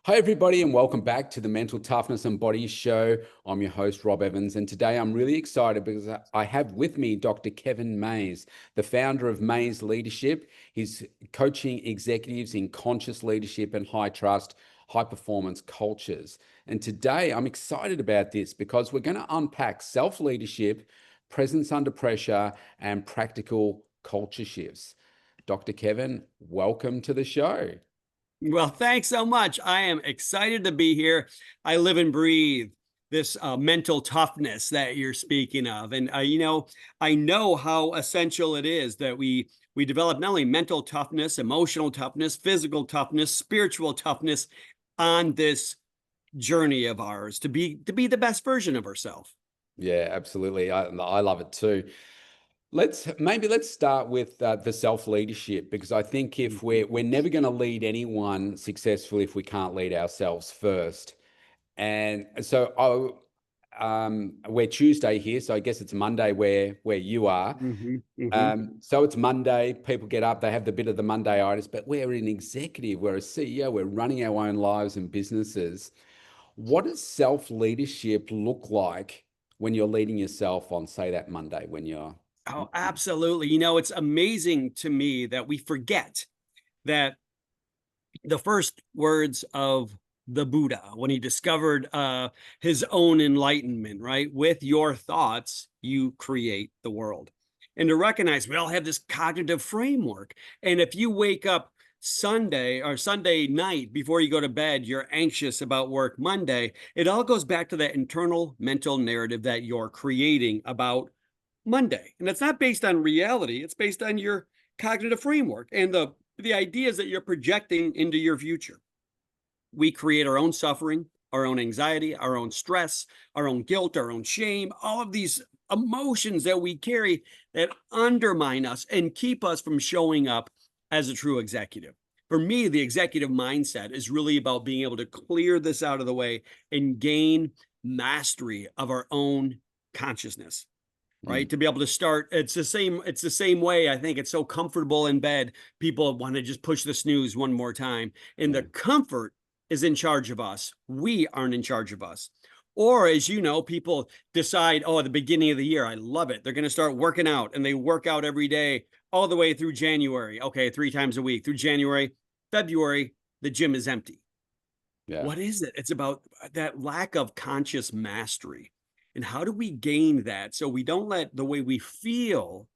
Hi, everybody, and welcome back to the Mental Toughness and Body Show. I'm your host, Rob Evans, and today I'm really excited because I have with me Dr. Kevin Mays, the founder of Mays Leadership. He's coaching executives in conscious leadership and high trust, high performance cultures. And today I'm excited about this because we're going to unpack self leadership, presence under pressure, and practical culture shifts. Dr. Kevin, welcome to the show. Well, thanks so much. I am excited to be here. I live and breathe this mental toughness that you're speaking of. And, I know how essential it is that we develop not only mental toughness, emotional toughness, physical toughness, spiritual toughness on this journey of ours to be the best version of ourselves. Yeah, absolutely. I love it too. Let's start with the self leadership because I think if Mhm. we're never going to lead anyone successfully if we can't lead ourselves first. And so we're Tuesday here, so I guess it's Monday where you are. Mhm. Mhm. So it's Monday. People get up, they have the bit of the Monday-itis, but we're an executive, we're a CEO, we're running our own lives and businesses. What does self leadership look like when you're leading yourself on, say, that Monday when you're Oh, absolutely. It's amazing to me that we forget that the first words of the Buddha when he discovered his own enlightenment, right? With your thoughts, you create the world. And to recognize we all have this cognitive framework. And if you wake up Sunday or Sunday night before you go to bed, you're anxious about work Monday, it all goes back to that internal mental narrative that you're creating about Monday. And it's not based on reality, it's based on your cognitive framework and the ideas that you're projecting into your future. We create our own suffering, our own anxiety, our own stress, our own guilt, our own shame, all of these emotions that we carry that undermine us and keep us from showing up as a true executive. For me, the executive mindset is really about being able to clear this out of the way and gain mastery of our own consciousness, Mm, right? To be able to start, it's the same way. I think it's so comfortable in bed. People want to just push the snooze one more time. And yeah. the comfort is in charge of us. We aren't in charge of us. Or as you know, people decide, oh, at the beginning of the year, I love it. They're going to start working out and they work out every day all the way through January. Okay, 3 times a week through January, February, the gym is empty. Yeah. What is it? It's about that lack of conscious mastery. And how do we gain that so we don't let the way we feel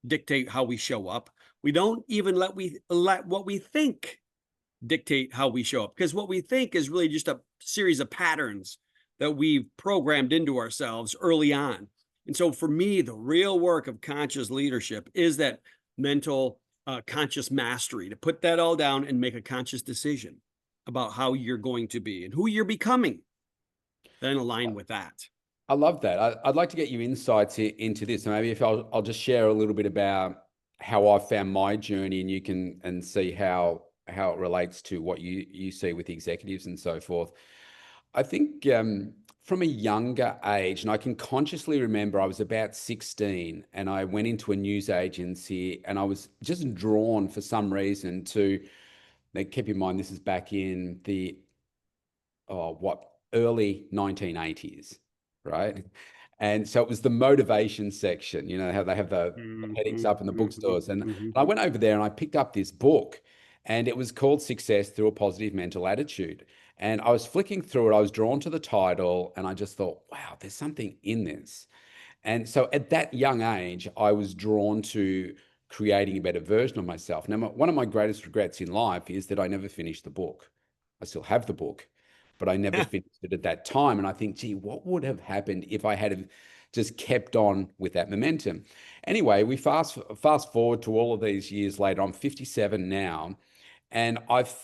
dictate how we show up? We don't even let what we think dictate how we show up, because what we think is really just a series of patterns that we've programmed into ourselves early on. And so for me, the real work of conscious leadership is that mental conscious mastery, to put that all down and make a conscious decision about how you're going to be and who you're becoming, then align with that. I love that. I'd like to get your insights into this. And maybe if I'll just share a little bit about how I found my journey, and you can and see how it relates to what you see with executives and so forth. I think from a younger age, and I can consciously remember I was about 16 and I went into a news agency and I was just drawn for some reason to, now keep in mind, this is back in the early 1980s, right? And so it was the motivation section, you know, how they have the headings Mhm, up in the mhm, bookstores. And mhm. I went over there and I picked up this book, and it was called Success Through a Positive Mental Attitude. And I was flicking through it, I was drawn to the title, and I just thought, wow, there's something in this. And so at that young age, I was drawn to creating a better version of myself. Now, one of my greatest regrets in life is that I never finished the book. I still have the book, but I never finished it at that time. And I think, gee, what would have happened if I had have just kept on with that momentum? Anyway, we fast forward to all of these years later. I'm 57 now, and I've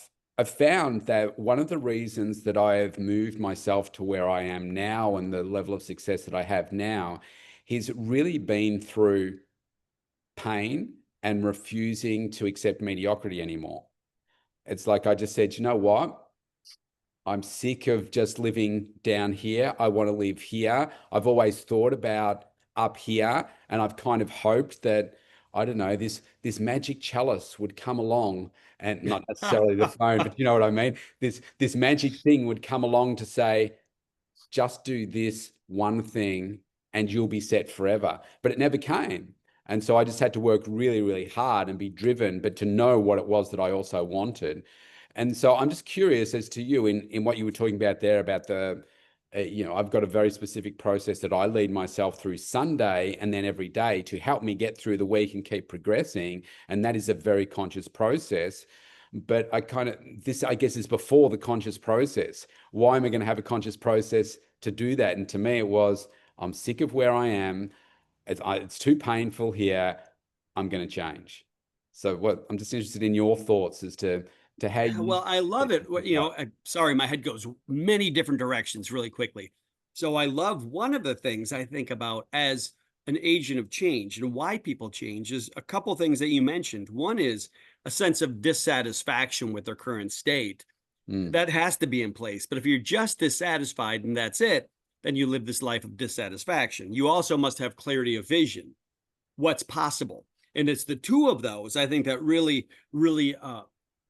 found that one of the reasons that I have moved myself to where I am now and the level of success that I have now has really been through pain and refusing to accept mediocrity anymore. It's like I just said, you know what? I'm sick of just living down here. I want to live here. I've always thought about up here, and I've kind of hoped that I don't know, this magic chalice would come along, and not necessarily the phone, but you know what I mean? This magic thing would come along to say, just do this one thing and you'll be set forever. But it never came. And so I just had to work really, really hard and be driven, but to know what it was that I also wanted. And so I'm just curious as to you in what you were talking about there about I've got a very specific process that I lead myself through Sunday and then every day to help me get through the week and keep progressing. And that is a very conscious process. But this, I guess, is before the conscious process. Why am I going to have a conscious process to do that? And to me, it was, I'm sick of where I am. It's too painful here. I'm going to change. So I'm just interested in your thoughts as to how Yeah, you well, I love it. Sorry, my head goes many different directions really quickly. So I love one of the things I think about as an agent of change and why people change is a couple things that you mentioned. One is a sense of dissatisfaction with their current state. Mm, That has to be in place. But if you're just dissatisfied and that's it, then you live this life of dissatisfaction. You also must have clarity of vision, what's possible. And it's the two of those, I think, that really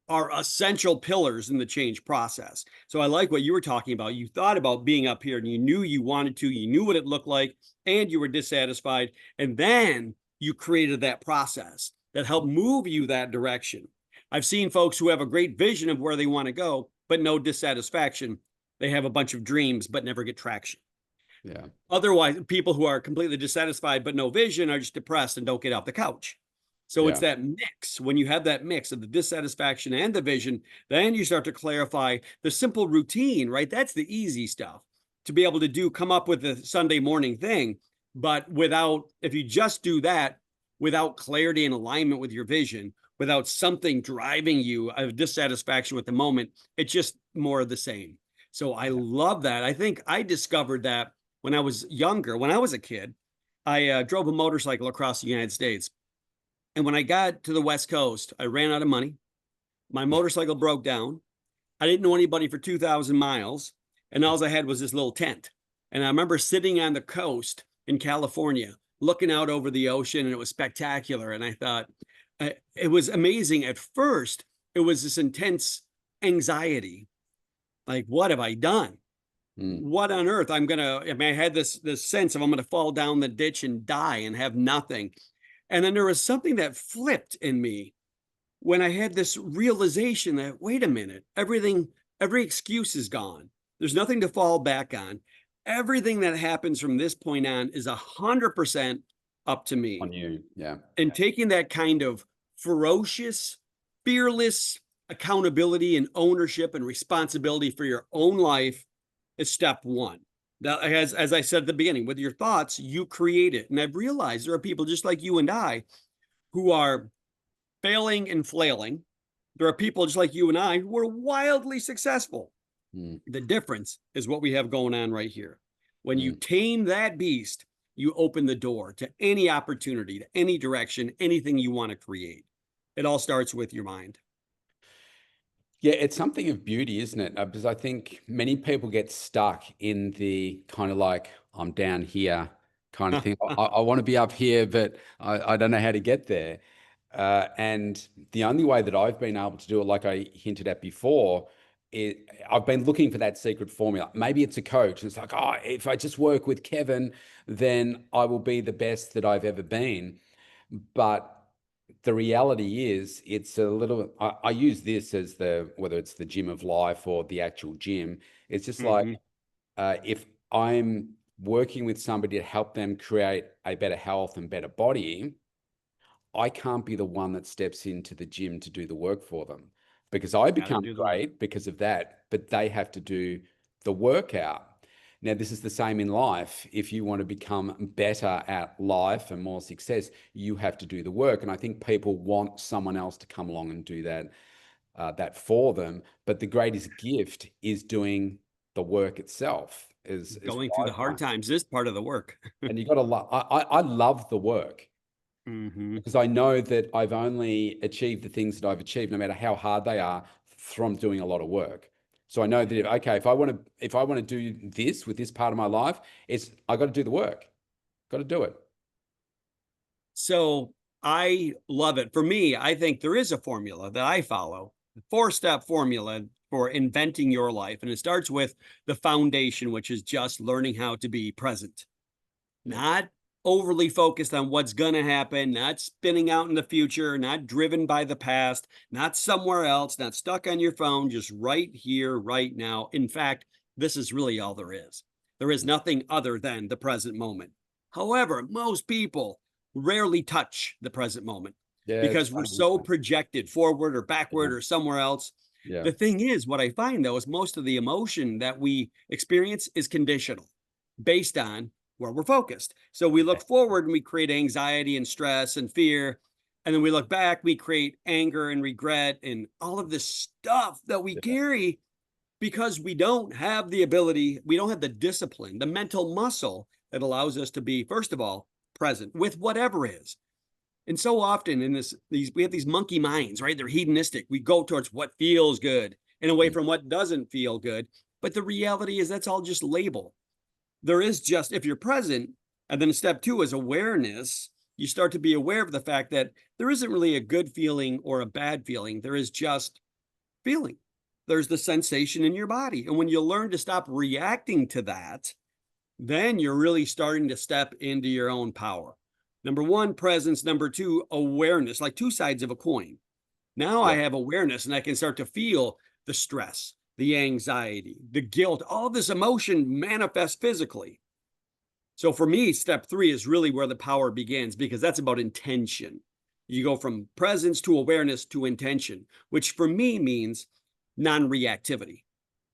are essential pillars in the change process. So I like what you were talking about. You thought about being up here and you knew you wanted to, you knew what it looked like, and you were dissatisfied. And then you created that process that helped move you that direction. I've seen folks who have a great vision of where they want to go, but no dissatisfaction. They have a bunch of dreams, but never get traction. yeah, Otherwise, people who are completely dissatisfied but no vision are just depressed and don't get off the couch. So it's yeah, that mix. When you have that mix of the dissatisfaction and the vision, then you start to clarify the simple routine, right? That's the easy stuff to be able to do, come up with the Sunday morning thing. But if you just do that without clarity and alignment with your vision, without something driving you of dissatisfaction with the moment, it's just more of the same. So I yeah. love that. I think I discovered that when I was younger. When I was a kid, I drove a motorcycle across the United States. And when I got to the West Coast, I ran out of money. My motorcycle broke down. I didn't know anybody for 2,000 miles. And all I had was this little tent. And I remember sitting on the coast in California, looking out over the ocean, and it was spectacular. And I thought, it was amazing. At first, it was this intense anxiety. Like, what have I done? Mm, What on earth? I had this sense of I'm gonna fall down the ditch and die and have nothing. And then there was something that flipped in me when I had this realization that, wait a minute, every excuse is gone. There's nothing to fall back on. Everything that happens from this point on is 100% up to me. on you. Yeah, And taking that kind of ferocious, fearless accountability and ownership and responsibility for your own life is step one. That, as I said at the beginning, with your thoughts, you create it. And I've realized there are people just like you and I who are failing and flailing. There are people just like you and I who are wildly successful. mm, The difference is what we have going on right here. When you mm. tame that beast, you open the door to any opportunity, to any direction, anything you want to create. It all starts with your mind. Yeah, it's something of beauty, isn't it? Because I think many people get stuck in the kind of like, I'm down here kind of thing. I want to be up here, but I don't know how to get there. And the only way that I've been able to do it, like I hinted at before, I've been looking for that secret formula. Maybe it's a coach. It's like, oh, if I just work with Kevin, then I will be the best that I've ever been. But the reality is, it's a little, I use this as whether it's the gym of life or the actual gym. It's just like, Mhm. if I'm working with somebody to help them create a better health and better body, I can't be the one that steps into the gym to do the work for them because I Got to become do the work. great because of that, but they have to do the workout. Now, this is the same in life. If you want to become better at life and more success, you have to do the work. And I think people want someone else to come along and do that for them. But the greatest gift is doing the work itself. Is Going through what the I hard find. times is part of the work. And you got to love. I love the work Hmm. because I know that I've only achieved the things that I've achieved, no matter how hard they are, from doing a lot of work. So I know that okay, if I want to do this with this part of my life, I got to do the work. Got to do it. So I love it. For me, I think there is a formula that I follow, a 4-step formula for inventing your life. And it starts with the foundation, which is just learning how to be present, Yeah. not overly focused on what's going to happen, not spinning out in the future, not driven by the past, not somewhere else, not stuck on your phone, just right here, right now. In fact, this is really all there is. There is nothing other than the present moment. However, most people rarely touch the present moment Yeah, it's because we're funny, so isn't it? projected forward or backward Yeah. or somewhere else. Yeah. The thing is, what I find though is most of the emotion that we experience is conditional based on where we're focused. So we Yeah. look forward and we create anxiety and stress and fear. And then we look back, we create anger and regret and all of this stuff that we Yeah. carry because we don't have the ability, we don't have the discipline, the mental muscle that allows us to be, first of all, present with whatever is. And so often in these we have these monkey minds, right? They're hedonistic. We go towards what feels good and away Mm. from what doesn't feel good. But the reality is that's all just label. There is just, if you're present, and then step 2 is awareness, you start to be aware of the fact that there isn't really a good feeling or a bad feeling. There is just feeling. There's the sensation in your body. And when you learn to stop reacting to that, then you're really starting to step into your own power. Number 1, presence. Number 2, awareness, like two sides of a coin. Now I Yeah. have awareness and I can start to feel the stress, the anxiety, the guilt, all this emotion manifests physically. So for me, step 3 is really where the power begins because that's about intention. You go from presence to awareness to intention, which for me means non reactivity,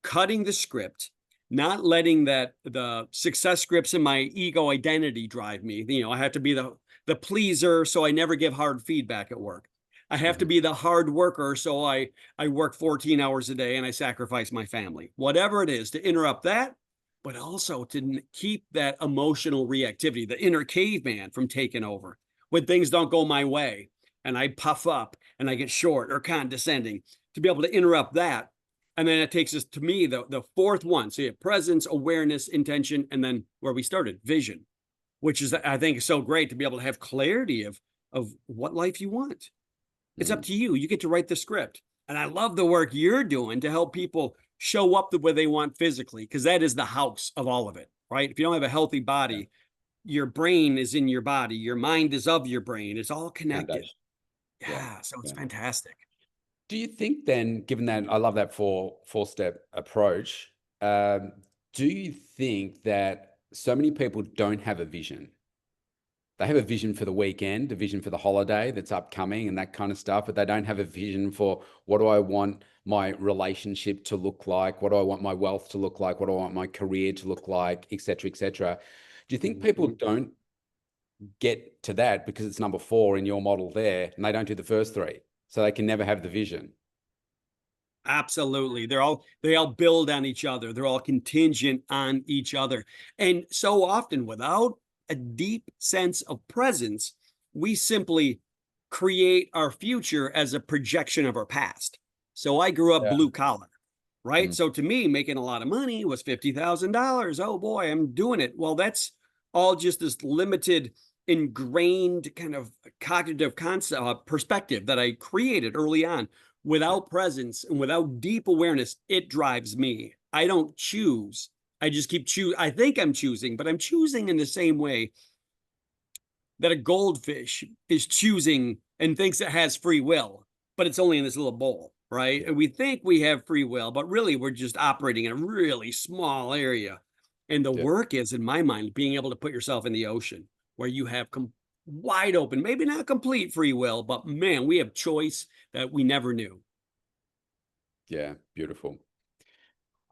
cutting the script, not letting that the success scripts in my ego identity drive me. I have to be the pleaser, so I never give hard feedback at work. I have to Mhm. be the hard worker, so I work 14 hours a day and I sacrifice my family. Whatever it is to interrupt that, but also to keep that emotional reactivity, the inner caveman from taking over when things don't go my way and I puff up and I get short or condescending, to be able to interrupt that. And then it takes us to me, the fourth one. So you have presence, awareness, intention, and then where we started, vision, which is, I think, so great to be able to have clarity of what life you want. It's up Mm. to you. You get to write the script. And I love the work you're doing to help people show up the way they want physically, because that is the house of all of it, right? If you don't have a healthy Yeah. body, your brain is in your body, your mind is of your brain. It's all connected. Foundation. Yeah. Yeah. So it's Yeah. fantastic. Do you think then, given that I love that four-step approach, um, do you think that so many people don't have a vision? They have a vision for the weekend, a vision for the holiday that's upcoming and that kind of stuff, but they don't have a vision for what do I want my relationship to look like? What do I want my wealth to look like? What do I want my career to look like, et cetera, et cetera. Do you think people Mhm. don't get to that because it's number 4 in your model there and they don't do the first 3? So they can never have the vision. Absolutely. They all build on each other. They're all contingent on each other. And so often without a deep sense of presence, we simply create our future as a projection of our past. So I grew up Yeah. blue collar, right? Mm. So to me, making a lot of money was $50,000. Oh boy, I'm doing it. Well, that's all just this limited, ingrained kind of cognitive concept perspective that I created early on. Yeah. Without presence and without deep awareness, it drives me. I don't choose. I just keep choosing. I think I'm choosing, but I'm choosing in the same way that a goldfish is choosing and thinks it has free will, but it's only in this little bowl, right? Yeah. And we think we have free will, but really we're just operating in a really small area. And the Yeah. work is, in my mind, being able to put yourself in the ocean where you have wide open, maybe not complete free will, but man, we have choice that we never knew. Yeah. Beautiful.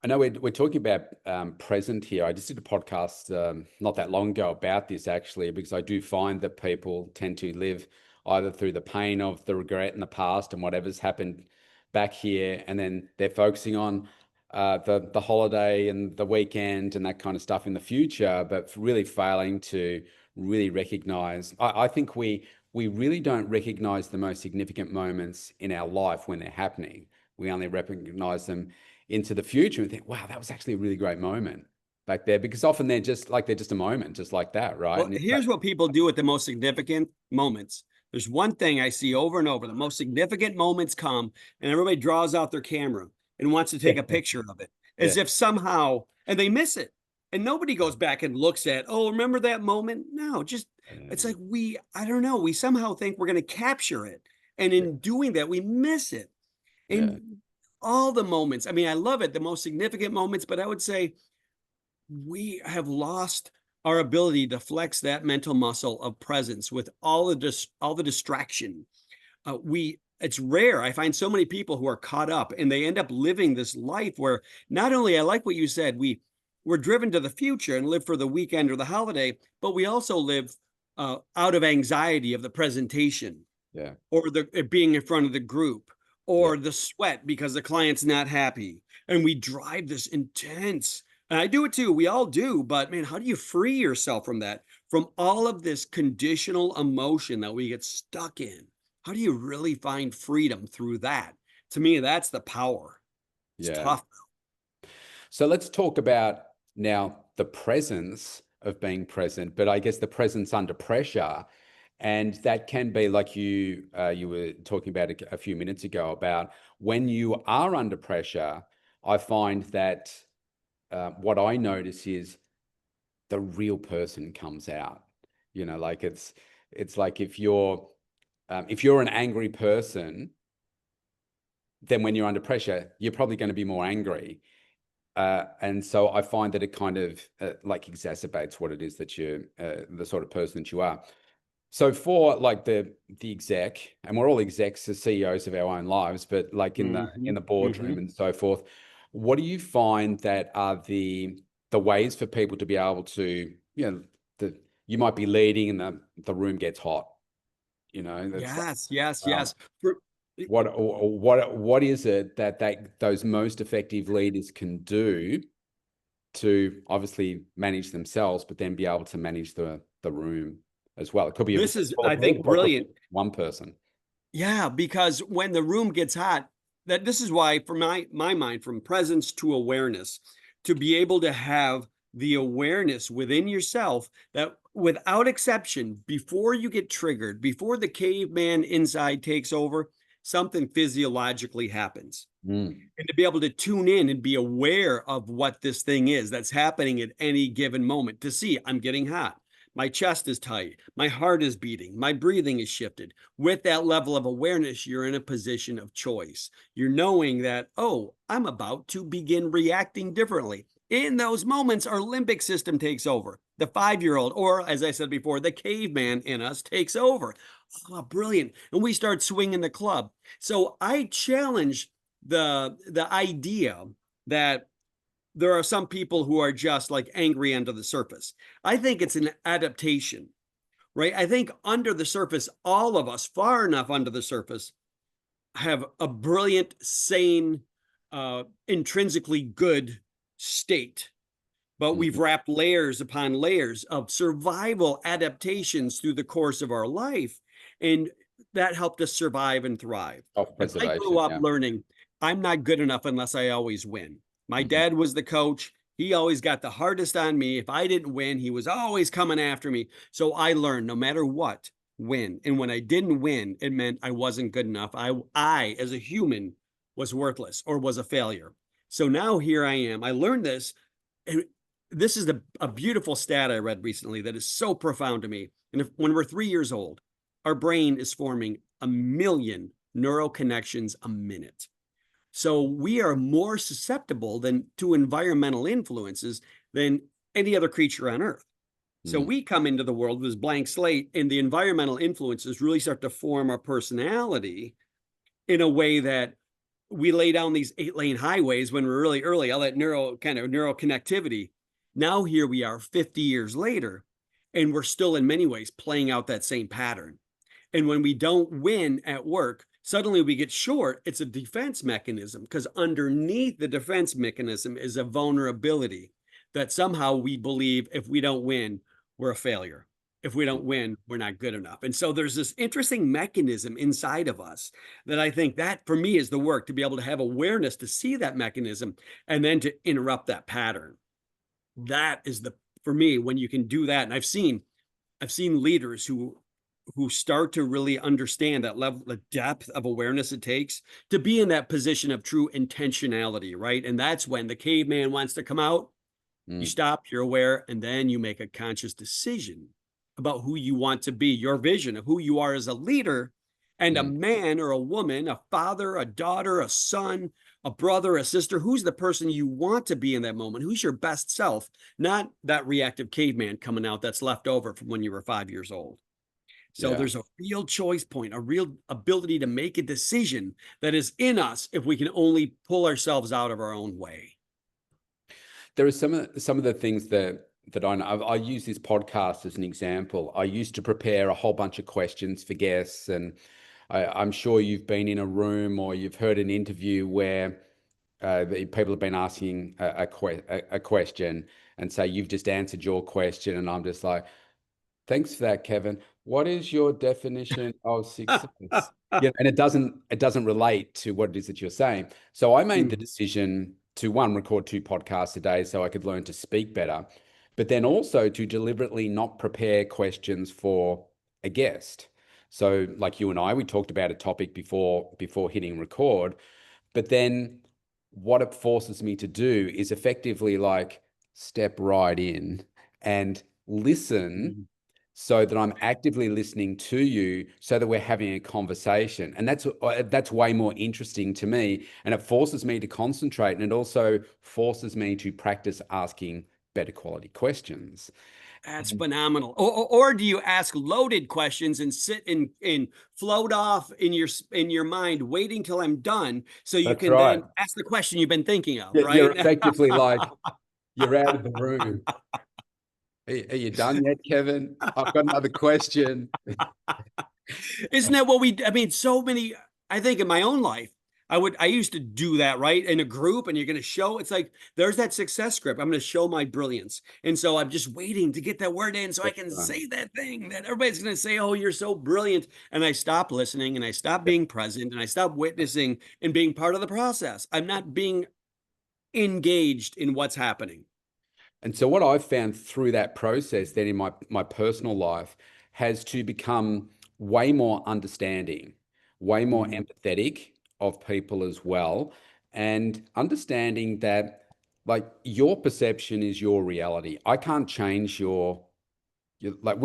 I know we're talking about present here. I just did a podcast not that long ago about this actually, because I do find that people tend to live either through the pain of the regret in the past and whatever's happened back here, and then they're focusing on the holiday and the weekend and that kind of stuff in the future, but really failing to really recognize. I think we really don't recognize the most significant moments in our life when they're happening. We only recognize them into the future and think, wow, that was actually a really great moment back there. Because often they're just a moment, just like that, right? Well, And it's like, here's what people do at the most significant moments. there's one thing I see over and over. The most significant moments come, and everybody draws out their camera and wants to take a picture of it, Yeah. as if somehow, and they miss it. And nobody goes back and looks at, oh, remember that moment? No, just, it's like I don't know, we somehow think we're going to capture it. And Yeah. in doing that, we miss it. Yeah. And all the moments, I mean, I love it, the most significant moments, but I would say we have lost our ability to flex that mental muscle of presence with all the distraction. We It's rare. I find so many people who are caught up and they end up living this life where not only, I like what you said, we're driven to the future and live for the weekend or the holiday, but we also live out of anxiety of the presentation Yeah. or the being in front of the group Yeah. or the sweat because the client's not happy. And we drive this intense, and I do it too. We all do, but man, how do you free yourself from that? From all of this conditional emotion that we get stuck in? How do you really find freedom through that? To me, that's the power. It's Yeah. tough. So let's talk about now the presence of being present, but I guess the presence under pressure. And that can be like you were talking about a few minutes ago about when you are under pressure. I find that what I notice is the real person comes out. Like it's like if you're an angry person, then when you're under pressure, you're probably going to be more angry. And so I find that it kind of like exacerbates what it is that you're the sort of person that you are. So for like the exec, and we're all execs as CEOs of our own lives, but like in Hmm. the boardroom Hmm. and so forth, what do you find that are the ways for people to be able to, you might be leading and the room gets hot, that's like, Yes, yes, um, yes. For, what is it that those most effective leaders can do to obviously manage themselves, but then be able to manage the room as well? It could be a room this is, full of I think, people, or it could be brilliant. one person. Yeah, because when the room gets hot, that this is why, for my mind, from presence to awareness, to be able to have the awareness within yourself that without exception, before you get triggered, before the caveman inside takes over, something physiologically happens. Mm. And to be able to tune in and be aware of what this thing is that's happening at any given moment, to see I'm getting hot, my chest is tight, my heart is beating, my breathing is shifted. With that level of awareness, you're in a position of choice. You're knowing that, oh, I'm about to begin reacting differently. In those moments, our limbic system takes over. The 5-year-old, or as I said before, the caveman in us takes over. Oh, brilliant. And we start swinging the club. So I challenge the idea that there are some people who are just like angry under the surface. I think it's an adaptation, right? I think under the surface, all of us, far enough under the surface, have a brilliant, sane, intrinsically good state. But we've Mhm. wrapped layers upon layers of survival adaptations through the course of our life. And that helped us survive and thrive. Like I grew Self-preservation. up Yeah. learning I'm not good enough unless I always win. My Mhm. dad was the coach. He always got the hardest on me. If I didn't win, he was always coming after me. So I learned no matter what, win. And when I didn't win, it meant I wasn't good enough. I as a human, was worthless or was a failure. So now here I am. I learned this. And this is a beautiful stat I read recently that is so profound to me. And when we're 3 years old, our brain is forming 1 million neural connections a minute. So we are more susceptible than to environmental influences than any other creature on Earth. So Mm. we come into the world with this blank slate, and the environmental influences really start to form our personality in a way that we lay down these 8-lane highways when we're really early, all that neural connectivity. Now here we are 50 years later, and we're still in many ways playing out that same pattern. And when we don't win at work, suddenly we get short. It's a defense mechanism because underneath the defense mechanism is a vulnerability that somehow we believe if we don't win, we're a failure. If we don't win, we're not good enough. And so there's this interesting mechanism inside of us that I think that for me is the work to be able to have awareness to see that mechanism and then to interrupt that pattern. That is the, for me, when you can do that. And I've seen leaders who who start to really understand that level, the depth of awareness it takes to be in that position of true intentionality, right? And that's when the caveman wants to come out. You Mm, stop, you're aware, and then you make a conscious decision about who you want to be, your vision of who you are as a leader and a mm. man or a woman, a father, a daughter, a son, a brother, a sister. Who's the person you want to be in that moment? Who's your best self? Not that reactive caveman coming out that's left over from when you were 5 years old. So Yeah. there's a real choice point, a real ability to make a decision that is in us if we can only pull ourselves out of our own way. There are some of the things that I know. I use this podcast as an example. I used to prepare a whole bunch of questions for guests, and I'm sure you've been in a room or you've heard an interview where people have been asking a question, and say you've just answered your question, and I'm just like, thanks for that, Kevin. What is your definition of success? Yeah, and it doesn't relate to what it is that you're saying. So I made the Mhm. decision to one, record 2 podcasts a day so I could learn to speak better, but then also to deliberately not prepare questions for a guest. So like you and I, we talked about a topic before hitting record, but then what it forces me to do is effectively like step right in and listen Mhm. so that I'm actively listening to you so that we're having a conversation. And that's way more interesting to me. And it forces me to concentrate, and it also forces me to practice asking better quality questions. That's And phenomenal. Or do you ask loaded questions and sit and float off in your mind, waiting till I'm done, so you that's can right. then ask the question you've been thinking of, You're right? effectively like, you're out of the room. Are you done yet, Kevin? I've got another question. Isn't that what we? I mean, so many. I think in my own life, I used to do that, right? In a group, and you're going to show. It's like there's that success script. I'm going to show my brilliance, and so I'm just waiting to get that word in so I That's can right. say that thing that everybody's going to say. Oh, you're so brilliant, and I stop listening, and I stop Yep. being present, and I stop witnessing and being part of the process. I'm not being engaged in what's happening. And so what I've found through that process then in my personal life has to become way more understanding, way more Mhm. empathetic of people as well, and understanding that like your perception is your reality. I can't change like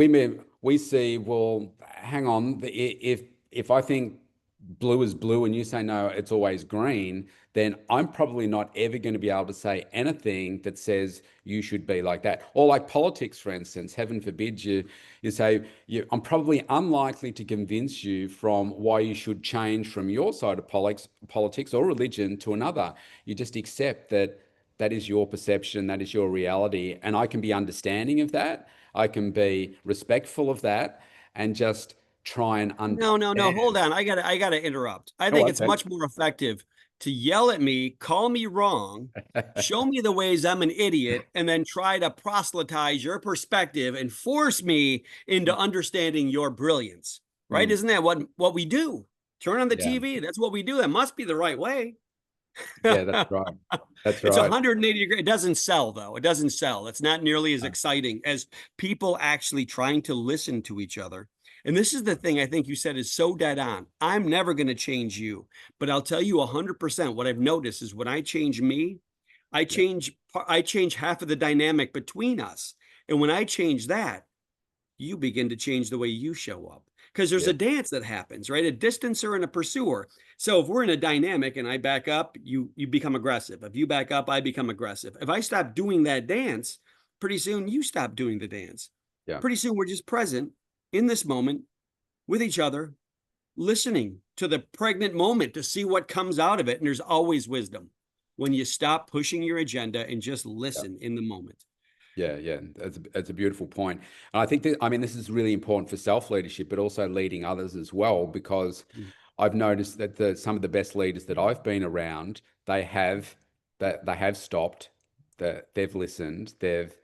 we see, well, hang on, if I think blue is blue and you say no, it's always green, then I'm probably not ever going to be able to say anything that says you should be like that. Or like politics, for instance, heaven forbid you say I'm probably unlikely to convince you from why you should change from your side of politics or religion to another. You just accept that that is your perception, that is your reality, and I can be understanding of that. I can be respectful of that and just try and No, no, no. Hold understand. on. I gotta interrupt. I Oh, think it's okay. much more effective to yell at me, call me wrong, show me the ways I'm an idiot, and then try to proselytize your perspective and force me into understanding your brilliance. Right? Mm, Isn't that what we do? Turn on the yeah, TV. That's what we do. That must be the right way. yeah, that's right. That's It's right. 180 degrees. It doesn't sell, though. It doesn't sell. It's not nearly as Uh, exciting as people actually trying to listen to each other. And this is the thing I think you said is so dead on. I'm never going to change you, but I'll tell you 100% what I've noticed is when I change me, yeah, I change half of the dynamic between us. And when I change that, you begin to change the way you show up. Because there's yeah, a dance that happens, right? A distancer and a pursuer. So if we're in a dynamic and I back up, you become aggressive. If you back up, I become aggressive. If I stop doing that dance, pretty soon you stop doing the dance. yeah, Pretty soon we're just present in this moment with each other, listening to the pregnant moment to see what comes out of it. And there's always wisdom when you stop pushing your agenda and just yeah. listen in the moment. Yeah, yeah, that's a beautiful point. And I think that, I mean, this is really important for self-leadership, but also leading others as well, because I've noticed that some of the best leaders that I've been around, they have they have stopped, that they've listened, they've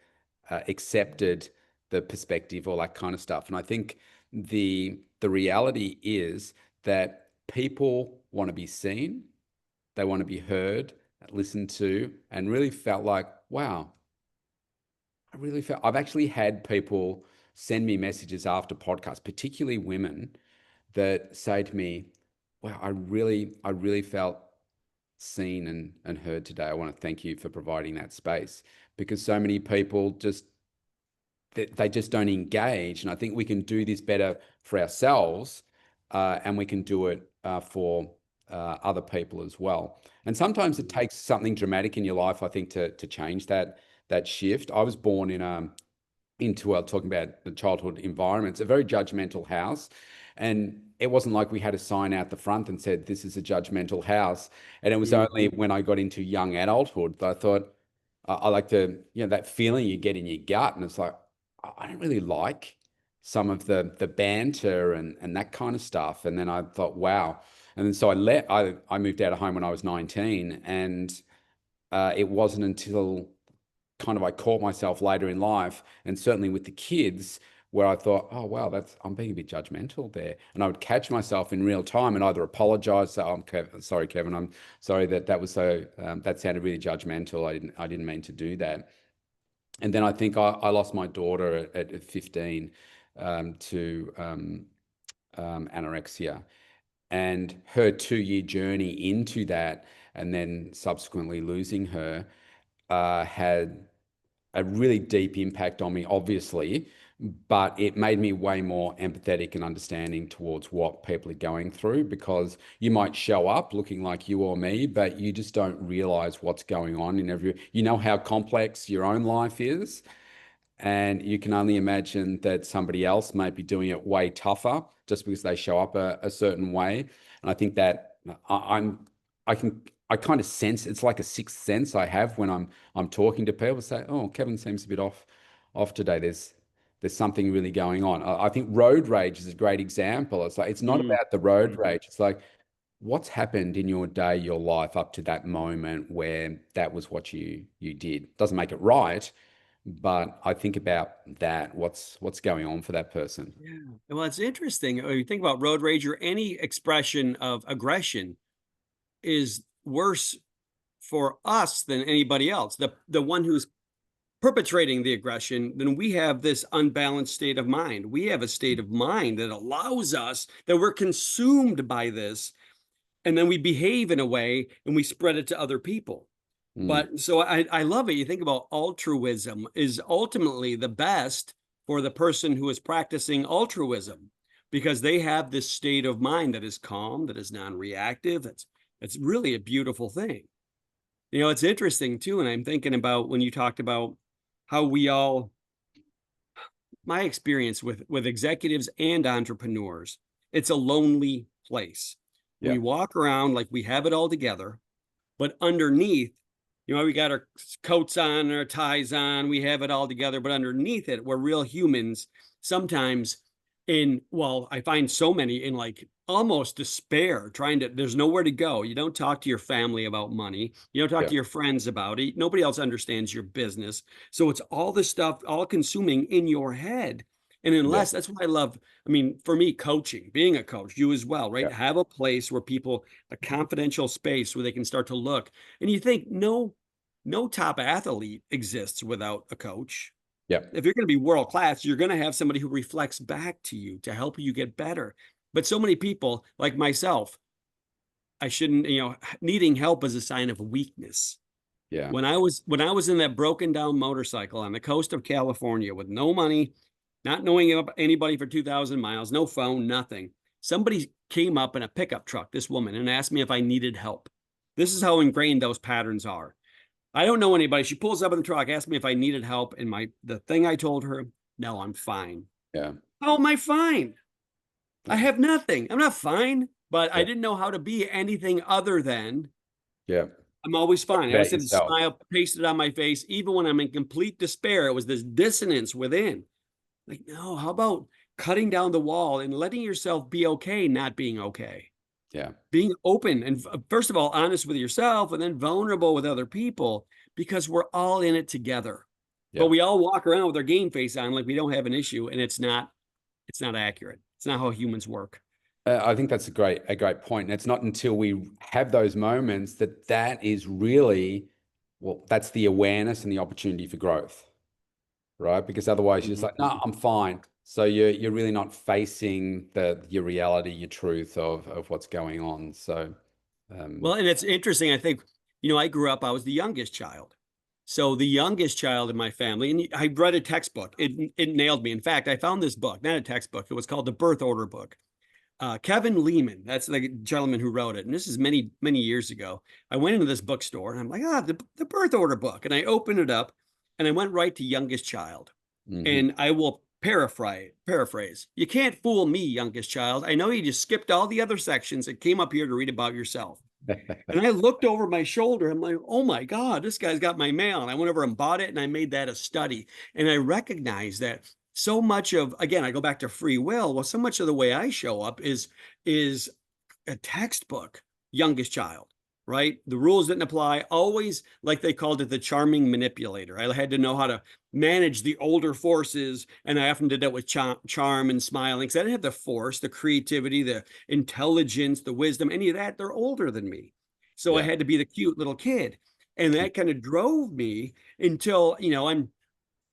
accepted the perspective, all that kind of stuff. And I think the reality is that people want to be seen, they want to be heard, listened to, and really felt like, wow. I really felt I've actually had people send me messages after podcasts, particularly women, that say to me, wow, I really felt seen and heard today. I want to thank you for providing that space, because so many people just they just don't engage. And I think we can do this better for ourselves, and we can do it for other people as well. And sometimes it takes something dramatic in your life, I think, to change that shift. I was born into talking about the childhood environment. It's a very judgmental house. And it wasn't like we had a sign out the front and said, this is a judgmental house. And it was only Mhm. when I got into young adulthood that I thought, I like to, that feeling you get in your gut. And it's like, I don't really like some of the banter and that kind of stuff. And then I thought, wow. And then so I moved out of home when I was 19. And it wasn't until kind of I caught myself later in life, and certainly with the kids, where I thought, oh wow, I'm being a bit judgmental there, and I would catch myself in real time and either apologize, say, I'm sorry, Kevin, I'm sorry that was so that sounded really judgmental. I didn't mean to do that. And then I think I lost my daughter at 15 to anorexia, and her 2-year journey into that, and then subsequently losing her, had a really deep impact on me, obviously, but it made me way more empathetic and understanding towards what people are going through, because you might show up looking like you or me, but you just don't realize what's going on in you know how complex your own life is. And you can only imagine that somebody else might be doing it way tougher just because they show up a certain way. And I think that I can, I kind of sense it's like a sixth sense I have when I'm talking to people. Say, oh, Kevin seems a bit off today. There's something really going on. I think road rage is a great example. It's like it's not Mhm. about the road rage. It's like what's happened in your day, your life up to that moment where that was what you did. Doesn't make it right, but I think about that. What's going on for that person? Yeah. Well, it's interesting. When you think about road rage or any expression of aggression is worse for us than anybody else. The one who's perpetrating the aggression, then we have this unbalanced state of mind. We have a state of mind that allows us that we're consumed by this, and then we behave in a way and we spread it to other people. Mm, But so I love it. You think about altruism is ultimately the best for the person who is practicing altruism, because they have this state of mind that is calm, that is non-reactive. It's really a beautiful thing. It's interesting too, and I'm thinking about when you talked about how we all, my experience with executives and entrepreneurs, it's a lonely place. yeah, We walk around like we have it all together, but underneath, we got our coats on, our ties on, we have it all together, but underneath it, we're real humans. Sometimes well, I find so many in like almost despair, there's nowhere to go. You don't talk to your family about money. You don't talk yeah, to your friends about it. Nobody else understands your business. So it's all this stuff, all consuming in your head. And yeah, unless that's what I love. I mean, for me, coaching, being a coach, you as well, right? yeah, Have a place where people, a confidential space where they can start to look. And you think, no top athlete exists without a coach. yeah, If you're going to be world class, you're going to have somebody who reflects back to you to help you get better. But so many people, like myself, I shouldn't, needing help is a sign of weakness. yeah, When I was in that broken down motorcycle on the coast of California with no money, not knowing anybody for 2,000 miles, no phone, nothing. Somebody came up in a pickup truck, this woman, and asked me if I needed help. This is how ingrained those patterns are. I don't know anybody. She pulls up in the truck, asks me if I needed help, and the thing I told her, no, I'm fine. yeah, How am I fine? I yeah, have nothing. I'm not fine, but I yeah, didn't know how to be anything other than yeah. I'm always fine. I always About had a yourself. smile pasted on my face, even when I'm in complete despair. It was this dissonance within. Like, no, how about cutting down the wall and letting yourself be okay, not being okay? Yeah, Being open and first of all, honest with yourself and then vulnerable with other people, because we're all in it together. yeah. But we all walk around with our game face on like we don't have an issue, and it's not accurate. It's not how humans work. I think that's a great point. And it's not until we have those moments that is really, well, that's the awareness and the opportunity for growth, right? Because otherwise you're just like, no, Mhm. I'm fine. So you're really not facing your reality, your truth of what's going on. So Well, um, and it's interesting. I think, I grew up, I was the youngest child. So the youngest child in my family, and I read a textbook. It nailed me. In fact, I found this book, not a textbook. It was called The Birth Order Book. Kevin Lehman, that's the gentleman who wrote it. And this is many, many years ago. I went into this bookstore and I'm like, the birth order book. And I opened it up and I went right to youngest child. mhm. And I will paraphrase. You can't fool me, youngest child. I know you just skipped all the other sections and came up here to read about yourself. And I looked over my shoulder. I'm like, oh my God, this guy's got my mail. And I went over and bought it and I made that a study. And I recognized that so much of, again, I go back to free will. Well, so much of the way I show up is a textbook youngest child, right? The rules didn't apply. Always, like they called it, the charming manipulator. I had to know how to manage the older forces, and I often did that with charm and smiling because I didn't have the force, the creativity, the intelligence, the wisdom, any of that. They're older than me, so I Yeah. had to be the cute little kid, and that kind of drove me until I'm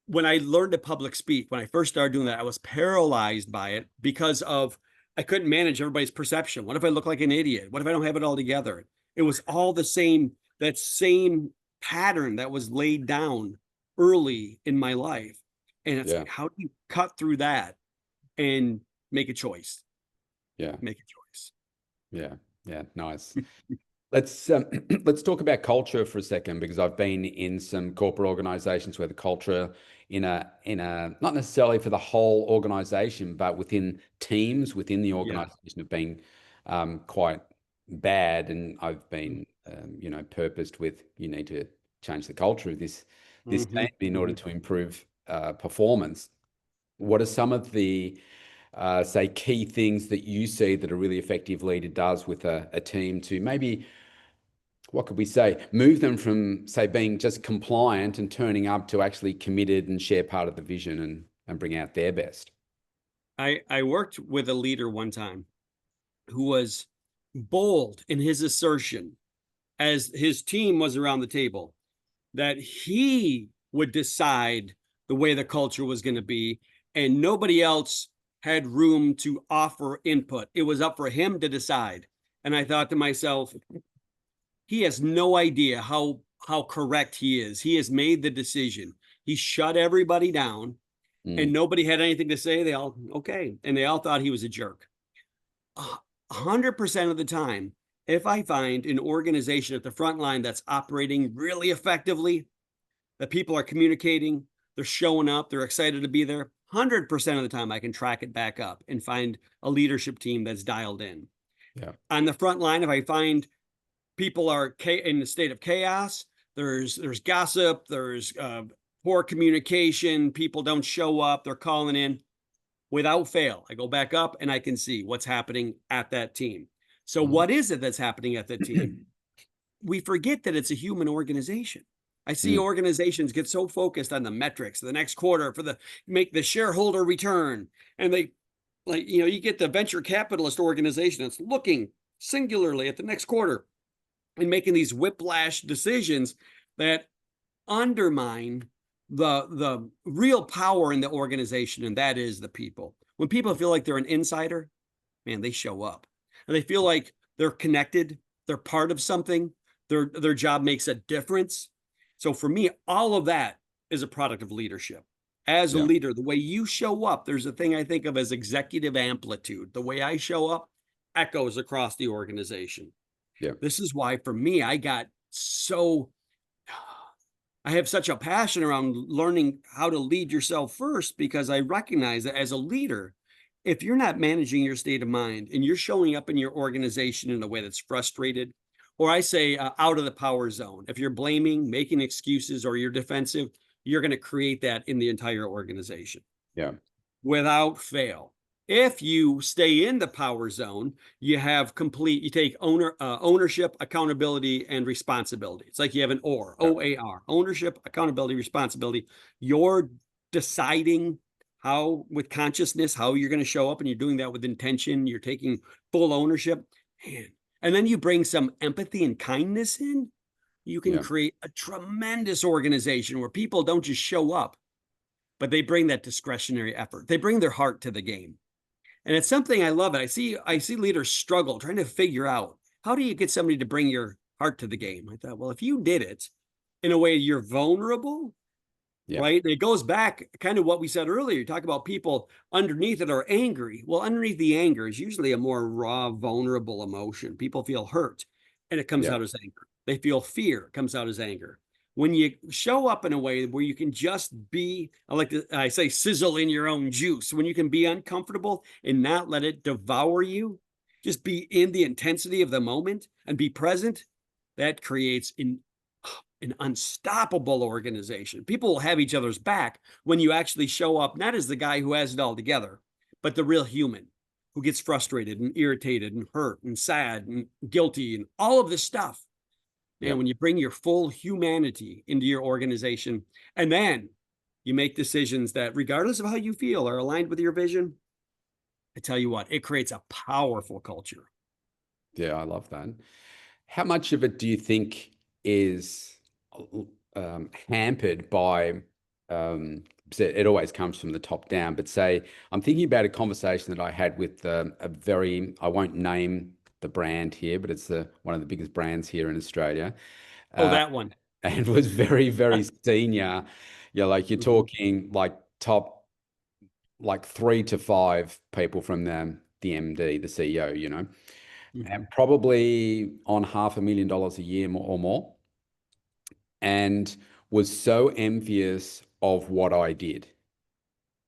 when I learned to public speak, when I first started doing that, I was paralyzed by it because of I couldn't manage everybody's perception. What if I look like an idiot? What if I don't have it all together? It was all the same, that same pattern that was laid down early in my life. And it's Yeah. like, how do you cut through that and make a choice? Yeah. Make a choice. Yeah. Yeah. Nice. Let's let's talk about culture for a second because I've been in some corporate organizations where the culture in a not necessarily for the whole organization, but within teams within the Yeah. organization have been quite bad, and I've been purposed with you need to change the culture of this Hmm. team in order Hmm. to improve performance. What are some of the say key things that you see that a really effective leader does with a team to maybe what could we say? Move them from, say, being just compliant and turning up to actually committed and share part of the vision and bring out their best. I worked with a leader one time who was bold in his assertion as his team was around the table that he would decide the way the culture was going to be, and nobody else had room to offer input. It was up for him to decide. And I thought to myself, he has no idea how correct he is. He has made the decision. He shut everybody down and Mm, nobody had anything to say. They all okay. And they all thought he was a jerk. 100% of the time, if I find an organization at the front line that's operating really effectively, that people are communicating, they're showing up, they're excited to be there, 100% of the time I can track it back up and find a leadership team that's dialed in. yeah, On the front line, if I find people are in a state of chaos, there's gossip, there's poor communication, people don't show up, they're calling in, without fail, I go back up and I can see what's happening at that team. So, mm, what is it that's happening at the team? We forget that it's a human organization. I see mm, organizations get so focused on the metrics, the next quarter for the make the shareholder return. And they you get the venture capitalist organization that's looking singularly at the next quarter and making these whiplash decisions that undermine the real power in the organization, and that is the people. When people feel like they're an insider, man, they show up and they feel like they're connected, they're part of something, their job makes a difference. So for me, all of that is a product of leadership. As a yeah, leader, the way you show up, there's a thing I think of as executive amplitude. The way I show up echoes across the organization. yeah, This is why for me, I have such a passion around learning how to lead yourself first because I recognize that as a leader, if you're not managing your state of mind and you're showing up in your organization in a way that's frustrated, or I say out of the power zone, if you're blaming, making excuses, or you're defensive, you're going to create that in the entire organization yeah, without fail. If you stay in the power zone, you take ownership, accountability, and responsibility. It's like you have an yeah, OAR, ownership, accountability, responsibility. You're deciding how, with consciousness, how you're going to show up, and you're doing that with intention. You're taking full ownership. Man. And then you bring some empathy and kindness in. You can yeah, create a tremendous organization where people don't just show up, but they bring that discretionary effort. They bring their heart to the game. And it's something I love it. I see leaders struggle trying to figure out, how do you get somebody to bring your heart to the game? I thought, well, if you did it in a way you're vulnerable, Yeah. right? And it goes back kind of what we said earlier. You talk about people underneath it are angry. Well, underneath the anger is usually a more raw, vulnerable emotion. People feel hurt and it comes Yeah. out as anger. They feel fear, it comes out as anger. When you show up in a way where you can just be, I say, sizzle in your own juice, when you can be uncomfortable and not let it devour you, just be in the intensity of the moment and be present, that creates an unstoppable organization. People will have each other's back when you actually show up, not as the guy who has it all together, but the real human who gets frustrated and irritated and hurt and sad and guilty and all of this stuff. Yeah. And when you bring your full humanity into your organization, and then you make decisions that, regardless of how you feel, are aligned with your vision, I tell you what, it creates a powerful culture. Yeah, I love that. How much of it do you think is hampered by, so it always comes from the top down, but say, I'm thinking about a conversation that I had with a very, I won't name the brand here, but it's one of the biggest brands here in Australia, Oh, uh, that one. and was very, very senior. Like you're Mhm, talking like top, like 3 to 5 people from the MD, the CEO, and mhm. probably on $500,000 a year or more, and was so envious of what I did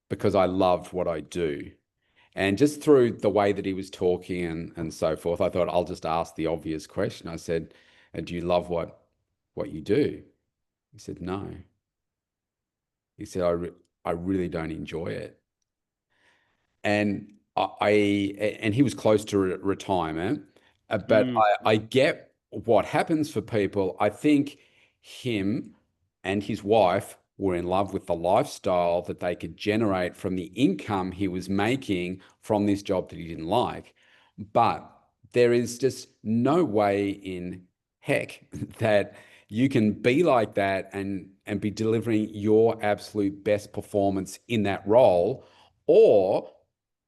because I loved what I do. And just through the way that he was talking and so forth, I thought I'll just ask the obvious question. I said, "Do you love what you do?" He said, "No." He said, I really don't enjoy it." And and he was close to retirement, but Mm, I get what happens for people. I think him and his wife were in love with the lifestyle that they could generate from the income he was making from this job that he didn't like. But there is just no way in heck that you can be like that and be delivering your absolute best performance in that role, or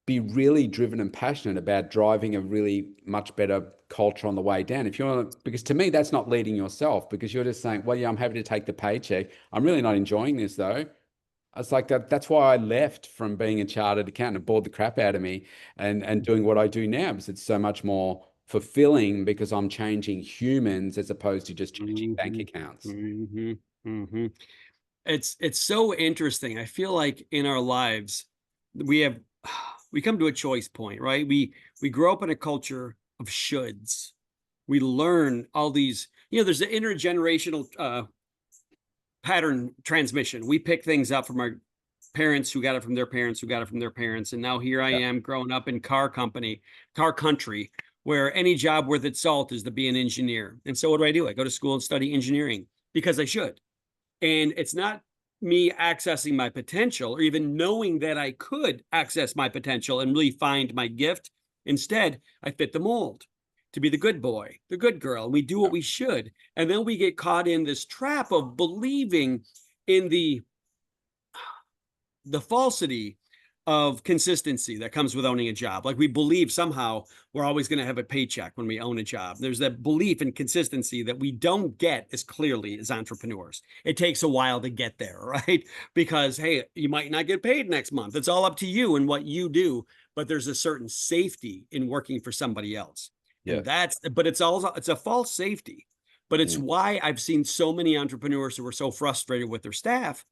be really driven and passionate about driving a really much better culture on the way down. If you want to, because to me, that's not leading yourself, because you're just saying, well, yeah, I'm happy to take the paycheck. I'm really not enjoying this though. I was like that. That's why I left from being a chartered accountant. It bored the crap out of me, and doing what I do now, because it's so much more fulfilling, because I'm changing humans as opposed to just changing bank mhm, accounts. mhm, mhm. It's so interesting. I feel like in our lives we have we come to a choice point, right? We grow up in a culture of shoulds. We learn all these, there's the intergenerational pattern transmission. We pick things up from our parents who got it from their parents who got it from their parents. And now here I Yeah, am growing up in car country, where any job worth its salt is to be an engineer. And so what do? I go to school and study engineering because I should. And it's not me accessing my potential or even knowing that I could access my potential and really find my gift. Instead, I fit the mold to be the good boy, the good girl, and we do what yeah, we should. And then we get caught in this trap of believing in the falsity of consistency that comes with owning a job. Like we believe somehow we're always going to have a paycheck when we own a job. There's that belief in consistency that we don't get as clearly as entrepreneurs. It takes a while to get there, right? Because, hey, you might not get paid next month. It's all up to you and what you do. But there's a certain safety in working for somebody else. yeah, And but it's a false safety. But it's mm, why I've seen so many entrepreneurs who are so frustrated with their staff,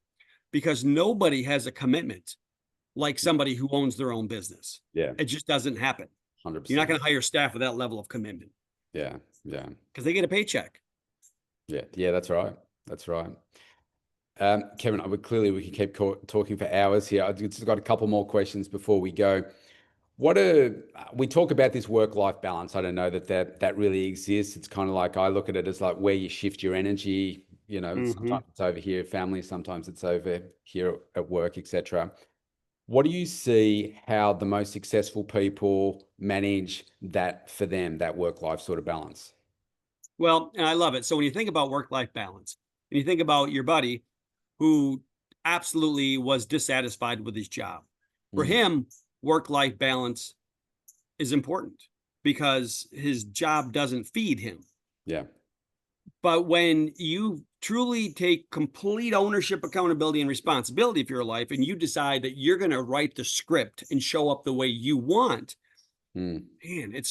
because nobody has a commitment like somebody who owns their own business. yeah, It just doesn't happen. You're not 100%. going to hire staff with that level of commitment Yeah, yeah, because they get a paycheck. yeah, yeah. That's right. That's right. Kevin, we could keep talking for hours here. I've just got a couple more questions before we go. We talk about this work-life balance? I don't know that really exists. It's kind of like, I look at it as like where you shift your energy. Mm-hmm. Sometimes it's over here, family, sometimes it's over here at work, etc. What do you see how the most successful people manage that for them, that work-life sort of balance? Well, and I love it. So when you think about work life balance and you think about your buddy who absolutely was dissatisfied with his job. For Mm. him, work-life balance is important because his job doesn't feed him. Yeah. But when you truly take complete ownership, accountability, and responsibility for your life, and you decide that you're going to write the script and show up the way you want, Mm. man,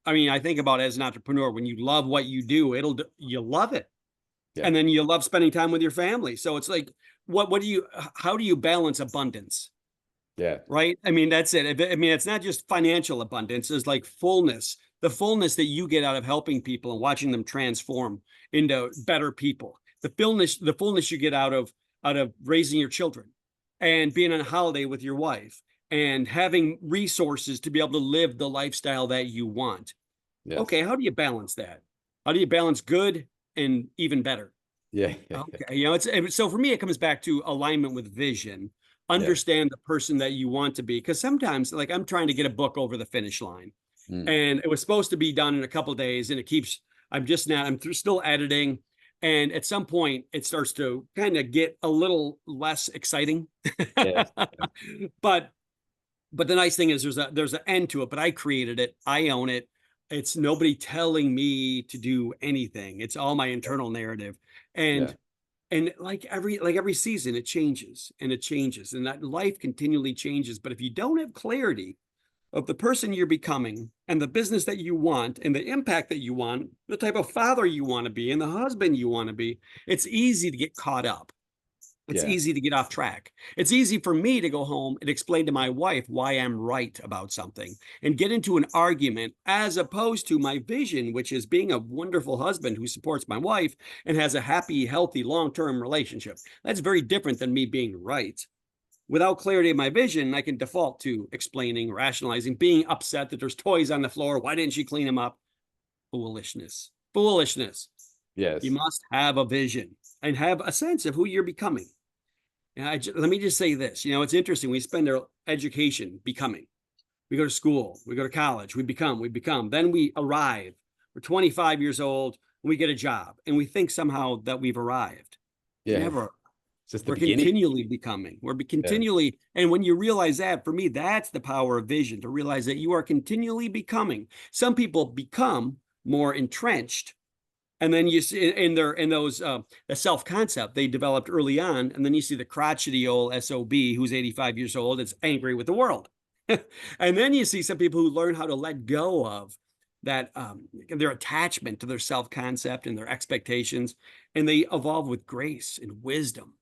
I mean, I think about it as an entrepreneur, when you love what you do, you love it. Yeah. And then you love spending time with your family. So it's like, how do you balance abundance? Yeah. Right? I mean, that's it. I mean, it's not just financial abundance, it's like fullness, the fullness that you get out of helping people and watching them transform into better people. The fullness you get out of raising your children and being on a holiday with your wife and having resources to be able to live the lifestyle that you want. Yes. Okay, how do you balance that? How do you balance good and even better? Yeah. Yeah. Yeah. Okay, so for me, it comes back to alignment with vision. Yeah. Understand the person that you want to be, because sometimes, like, I'm trying to get a book over the finish line, Mm. and it was supposed to be done in a couple of days, and it keeps. I'm just not. Still editing, and at some point, it starts to kind of get a little less exciting. Yes. but but the nice thing is there's an end to it, but I created it. I own it. It's nobody telling me to do anything. It's all my internal narrative. Yeah. And like every season it changes and it changes, and that life continually changes. But if you don't have clarity of the person you're becoming and the business that you want and the impact that you want, the type of father you want to be and the husband you want to be, it's easy to get caught up. It's Yeah. easy to get off track. It's easy for me to go home and explain to my wife why I'm right about something and get into an argument, as opposed to my vision, which is being a wonderful husband who supports my wife and has a happy, healthy, long-term relationship. That's very different than me being right. Without clarity of my vision, I can default to explaining, rationalizing, being upset that there's toys on the floor. Why didn't she clean them up? Foolishness. Foolishness. You Yes. must have a vision and have a sense of who you're becoming. And let me just say this, it's interesting. We spend our education becoming. We go to school, we go to college, we become. Then we arrive. We're 25 years old, and we get a job, and we think somehow that we've arrived. Yeah. Never. It's just the We're beginning. continually becoming. We're Yeah. continually, and when you realize that, for me, that's the power of vision, to realize that you are continually becoming. Some people become more entrenched, and then you see in those the self concept they developed early on, and then you see the crotchety old SOB who's 85 years old. It's angry with the world, and then you see some people who learn how to let go of that, their attachment to their self concept and their expectations, and they evolve with grace and wisdom.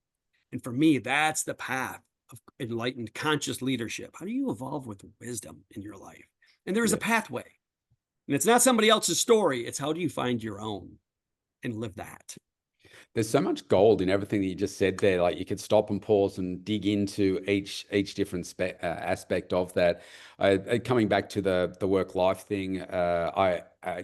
And for me, that's the path of enlightened conscious leadership. How do you evolve with wisdom in your life? And there is a Yeah. pathway, and it's not somebody else's story. It's how do you find your own and live that. There's so much gold in everything that you just said there. Like you could stop and pause and dig into each different aspect of that. Coming back to the work life thing, I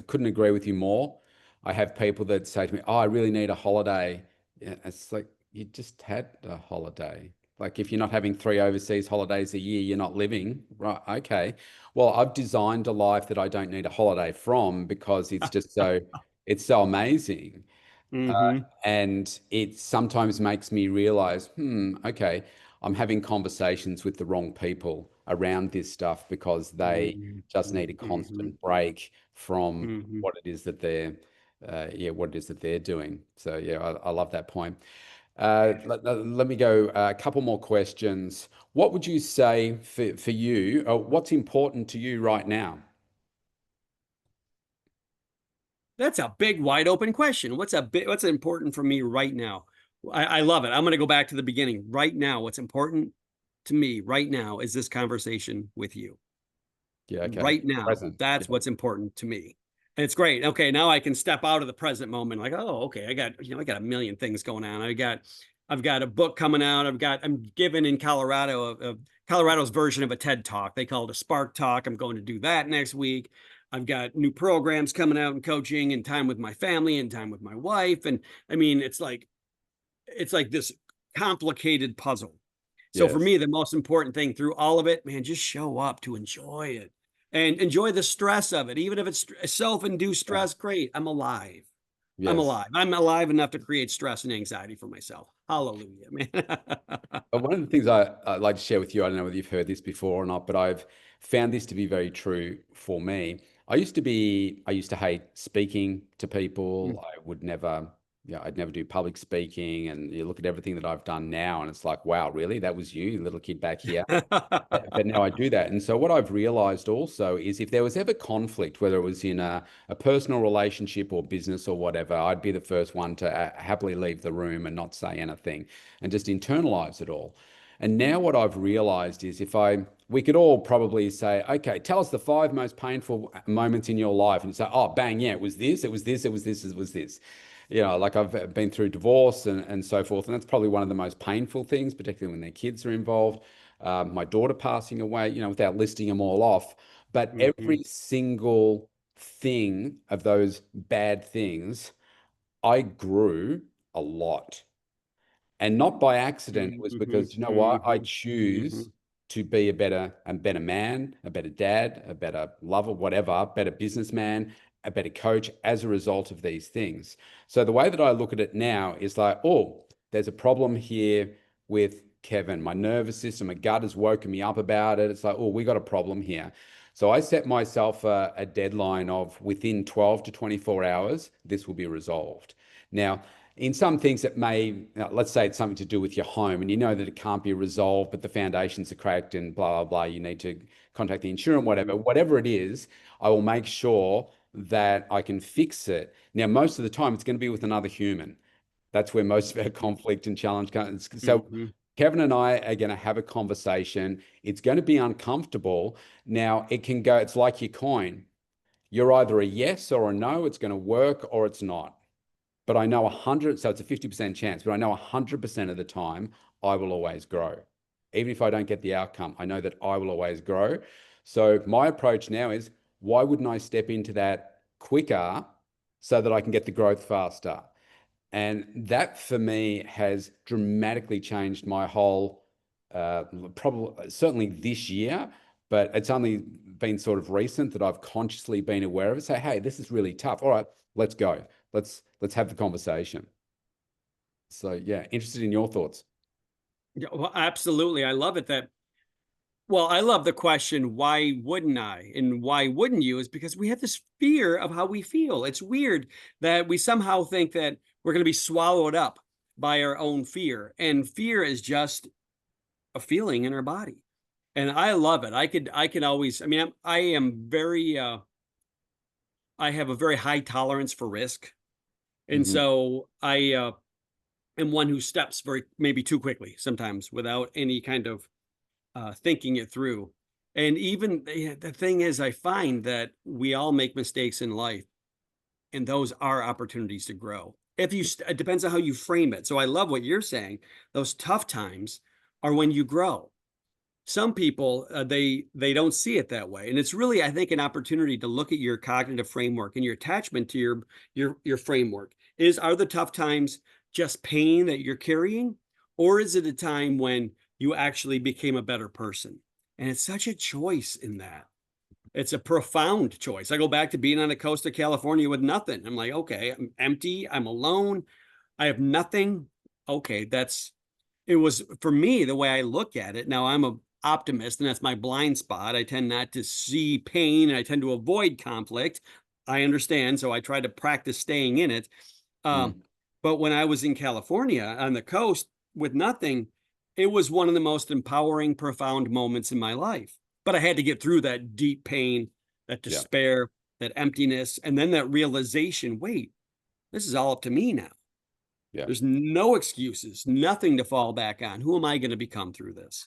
couldn't agree with you more. I have people that say to me, "Oh, I really need a holiday." Yeah, it's like you just had a holiday. Like if you're not having 3 overseas holidays a year, you're not living, right? Okay. Well, I've designed a life that I don't need a holiday from because it's so amazing. Mm-hmm. And it sometimes makes me realize, okay, I'm having conversations with the wrong people around this stuff because they just need a Mm-hmm. constant break from Mm-hmm. what it is that what it is that they're doing. So yeah, I love that point. Let me go a couple more questions. What would you say for you? What's important to you right now? That's a big, wide open question. What's important for me right now? I love it. I'm going to go back to the beginning. Right now, what's important to me right now is this conversation with you. Yeah, okay. Right now, Present. that's Yeah, what's important to me. And it's great. Okay, now I can step out of the present moment. Like, oh, okay, I got a million things going on. I've got a book coming out. I'm giving in Colorado Colorado's version of a TED Talk. They call it a Spark Talk. I'm going to do that next week. I've got new programs coming out and coaching and time with my family and time with my wife. And I mean, it's like this complicated puzzle. So for yes. me, the most important thing through all of it, man, just show up to enjoy it and enjoy the stress of it. Even if it's self-induced Yeah. stress, great. I'm alive. I'm Yes. alive. I'm alive enough to create stress and anxiety for myself. Hallelujah, man. But one of the things I'd like to share with you, I don't know whether you've heard this before or not, but I've found this to be very true for me. I used to hate speaking to people. I would never, yeah, I'd never do public speaking. And you look at everything that I've done now, and it's like, wow, really? That was you, little kid back here? But now I do that. And so what I've realized also is if there was ever conflict, whether it was in a personal relationship or business or whatever, I'd be the first one to happily leave the room and not say anything and just internalize it all. And now what I've realized is we could all probably say, okay, tell us the five most painful moments in your life. And you say, oh, bang, yeah, it was this, it was this, it was this, it was this. You know, like I've been through divorce and so forth. And that's probably one of the most painful things, particularly when their kids are involved. My daughter passing away, you know, without listing them all off. But Mhm, every single thing of those bad things, I grew a lot. And not by accident. It mhm, was mhm, because, you know what? I mhm, choose mhm, to be a better man, a better dad, a better lover, whatever, better businessman, a better coach as a result of these things. So the way that I look at it now is like, oh, there's a problem here with Kevin. My nervous system, my gut has woken me up about it. It's like, oh, we got a problem here. So I set myself a deadline of within 12 to 24 hours, this will be resolved. Now, in some things that may, let's say it's something to do with your home and you know that it can't be resolved, but the foundations are cracked and blah, blah, blah, you need to contact the insurance, mhm, whatever it is, I will make sure that I can fix it. Now, most of the time, it's going to be with another human. That's where most of our conflict and challenge comes. So, mhm, Kevin and I are going to have a conversation. It's going to be uncomfortable. Now, it can go, it's like your coin. You're either a yes or a no, it's going to work or it's not. But I know 100, so it's a 50% chance, but I know 100% of the time I will always grow. Even if I don't get the outcome, I know that I will always grow. So my approach now is why wouldn't I step into that quicker so that I can get the growth faster? And that for me has dramatically changed my whole, probably certainly this year, but it's only been sort of recent that I've consciously been aware of it. Say, hey, this is really tough. All right, let's go. Let's have the conversation. So yeah, interested in your thoughts. Yeah, well, absolutely. I love it that, well, I love the question, why wouldn't I? And why wouldn't you? Is because we have this fear of how we feel. It's weird that we somehow think that we're going to be swallowed up by our own fear. And fear is just a feeling in our body. And I love it. I could always, I mean, I am very, I have a very high tolerance for risk. And Hmm. so I am one who steps very, maybe too quickly sometimes without any kind of thinking it through. And even the thing is, I find that we all make mistakes in life, and those are opportunities to grow. If you, it depends on how you frame it. So I love what you're saying. Those tough times are when you grow. Some people they don't see it that way, and it's really, I think, an opportunity to look at your cognitive framework and your attachment to your framework. Is, are the tough times just pain that you're carrying, or is it a time when you actually became a better person? And it's such a choice in that. It's a profound choice. I go back to being on the coast of California with nothing. I'm like, okay, I'm empty, I'm alone, I have nothing. Okay, that's, it was for me the way I look at it. Now I'm a optimist, and that's my blind spot. I tend not to see pain, and I tend to avoid conflict. I understand, so I try to practice staying in it. Um, Mm. but when I was in California on the coast with nothing, it was one of the most empowering, profound moments in my life. But I had to get through that deep pain, that Yeah, despair, that emptiness, and then that realization, wait, this is all up to me now. yeah. There's no excuses, nothing to fall back on. Who am I going to become through this?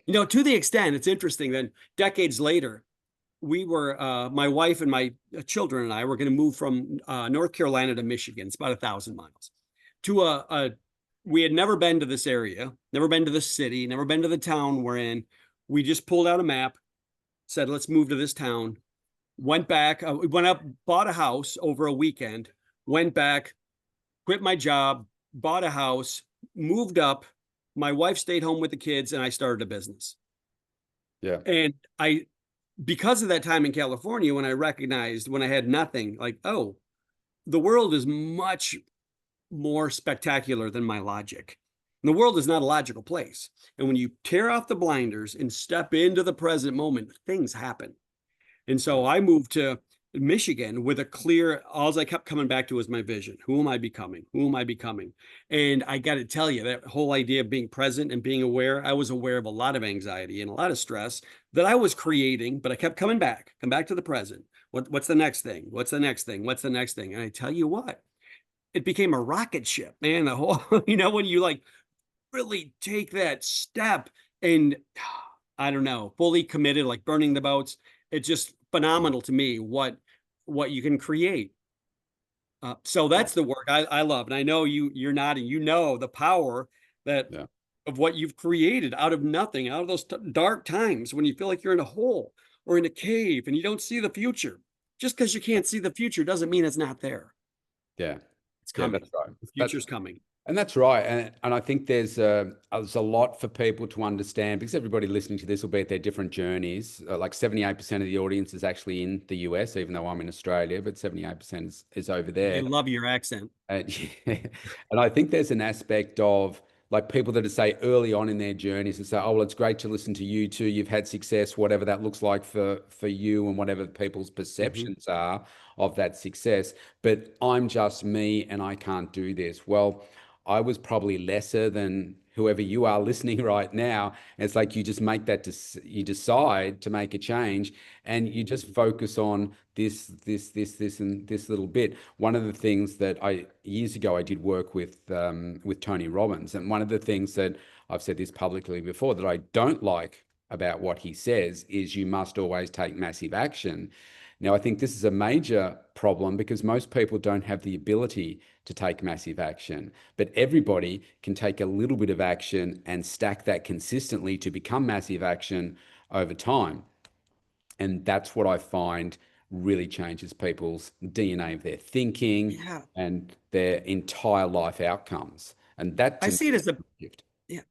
You know, to the extent, it's interesting that decades later, we were, my wife and my children and I were going to move from North Carolina to Michigan. It's about 1,000 miles to we had never been to this area, never been to the city, never been to the town we're in. We just pulled out a map, said, let's move to this town. Went back, we went up, bought a house over a weekend, went back, quit my job, bought a house, moved up. My wife stayed home with the kids, and I started a business. Yeah. And I, because of that time in California, when I recognized when I had nothing, like, oh, the world is much more spectacular than my logic. And the world is not a logical place. And when you tear off the blinders and step into the present moment, things happen. And so I moved to Michigan with a clear, all I kept coming back to was my vision. Who am I becoming? Who am I becoming? And I got to tell you, that whole idea of being present and being aware, I was aware of a lot of anxiety and a lot of stress that I was creating, but I kept coming back, come back to the present. What's the next thing? What's the next thing? What's the next thing? And I tell you what, it became a rocket ship, man. The whole, when you like really take that step and I don't know, fully committed, like burning the boats. It's just phenomenal to me what you can create. So Yeah. that's the work I love, and I know you're nodding. You know the power that Yeah. of what you've created out of nothing, out of those dark times when you feel like you're in a hole or in a cave and you don't see the future. Just because you can't see the future doesn't mean it's not there. Yeah. It's Yeah, coming. that's right. The future's coming. And that's right. And I think there's a lot for people to understand because everybody listening to this will be at their different journeys. Like 78% of the audience is actually in the US, even though I'm in Australia, but 78% is over They there. love your accent. And, and I think there's an aspect of like people that say early on in their journeys and say, oh, well, it's great to listen to you too. You've had success, whatever that looks like for you and whatever people's Mhm. perceptions are of that success. But I'm just me and I can't do this. Well, I was probably lesser than whoever you are listening right now. And it's like you just make that, you decide to make a change and you just focus on this, and this little bit. One of the things that years ago I did work with Tony Robbins, and one of the things that I've said this publicly before that I don't like about what he says is you must always take massive action. Now, I think this is a major problem because most people don't have the ability to take massive action, but everybody can take a little bit of action and stack that consistently to become massive action over time. And that's what I find really changes people's DNA of their thinking Yeah, and their entire life outcomes. And that I to me see it is as a a gift. yeah.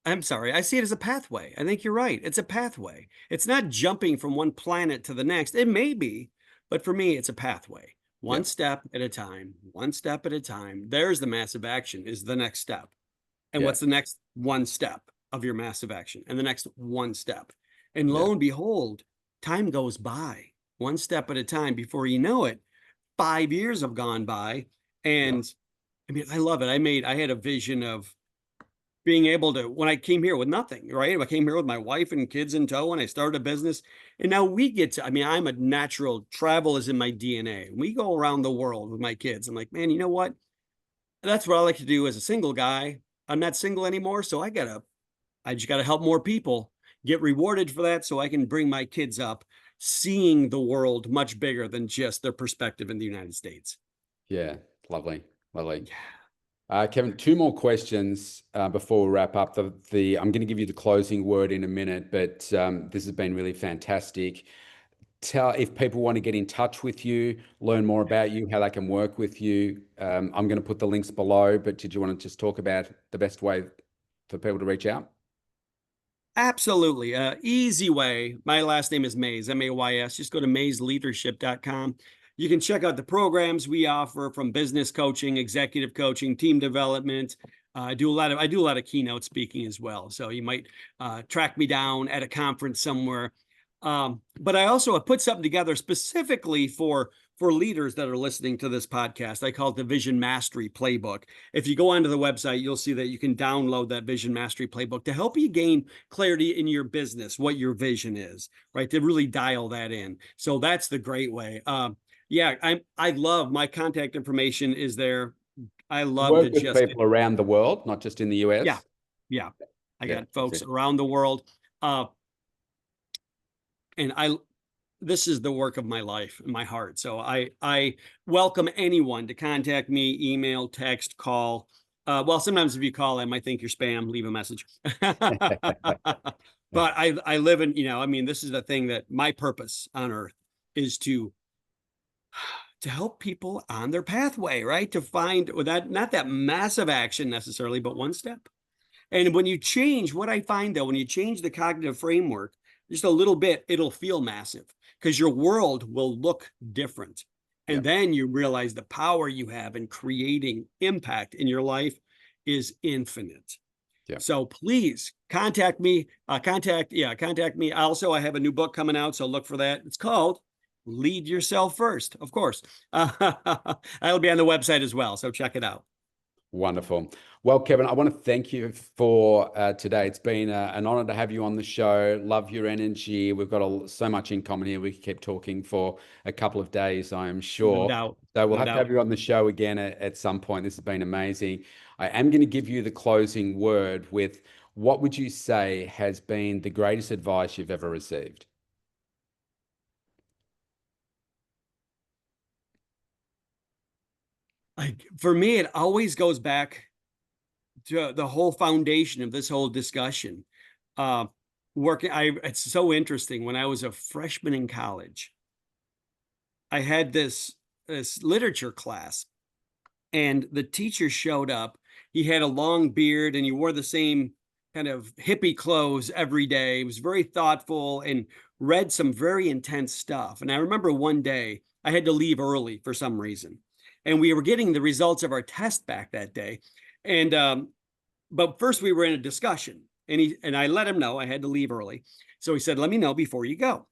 I'm sorry. I see it as a pathway. I think you're right. It's a pathway. It's not jumping from one planet to the next. It may be, but for me, it's a pathway. Yeah, One step at a time, one step at a time. There's the massive action is the next step. And yeah, what's the next one step of your massive action? And the next one step. And yeah, lo and behold, time goes by one step at a time. Before you know it, 5 years have gone by. yeah, And I mean, I love it. I had a vision of being able to, when I came here with nothing, right? I came here with my wife and kids in tow and I started a business. And now we get to, I mean, I'm a natural, travel is in my DNA. We go around the world with my kids. I'm like, man, you know what? That's what I like to do as a single guy. I'm not single anymore. So I just gotta help more people get rewarded for that so I can bring my kids up seeing the world much bigger than just their perspective in the United States. yeah. Lovely, lovely. Yeah, Kevin, two more questions before we wrap up. I'm going to give you the closing word in a minute, but this has been really fantastic. Tell if people want to get in touch with you, learn more about you, how they can work with you. I'm going to put the links below, but did you want to just talk about the best way for people to reach out? absolutely. Easy way. My last name is Mays, Mays. Just go to maysleadership.com. You can check out the programs we offer from business coaching, executive coaching, team development. I do a lot of keynote speaking as well. So you might track me down at a conference somewhere. But I also have put something together specifically for leaders that are listening to this podcast. I call it the Vision Mastery Playbook. If you go onto the website, you'll see that you can download that Vision Mastery Playbook to help you gain clarity in your business, what your vision is, right? To really dial that in. So that's the great way. Yeah, I love my contact information is there. I You love to work with just people around the world, not just in the yeah, US. yeah. I Yeah, got that's folks it. around the world. Uh, and I this is the work of my life, my heart. So I welcome anyone to contact me, email, text, call. Well, sometimes if you call, I might think you're spam. Leave a message. But I live in, I mean, this is the thing that my purpose on earth is to help people on their pathway, right? To find that not that massive action necessarily, but one step. And when you change, what I find though, when you change the cognitive framework just a little bit, it'll feel massive because your world will look different. And Yep. then you realize the power you have in creating impact in your life is infinite. Yep. So please contact me. Contact me. Also, I have a new book coming out, so look for that. It's called Lead Yourself First, of course. I'll be on the website as well, so check it out. Wonderful. Well, Kevin, I want to thank you for today. It's been an honor to have you on the show. Love your energy. We've got so much in common here. We could keep talking for a couple of days, I am No sure. doubt. So we'll No have to doubt. have you on the show again at some point. This has been amazing. I am going to give you the closing word with what would you say has been the greatest advice you've ever received? Like for me, it always goes back to the whole foundation of this whole discussion. Uh, it's so interesting. When I was a freshman in college, I had this literature class, and the teacher showed up. He had a long beard and he wore the same kind of hippie clothes every day. He was very thoughtful and read some very intense stuff. And I remember one day I had to leave early for some reason, and we were getting the results of our test back that day. And but first we were in a discussion, and I let him know I had to leave early. So he said, "Let me know before you go."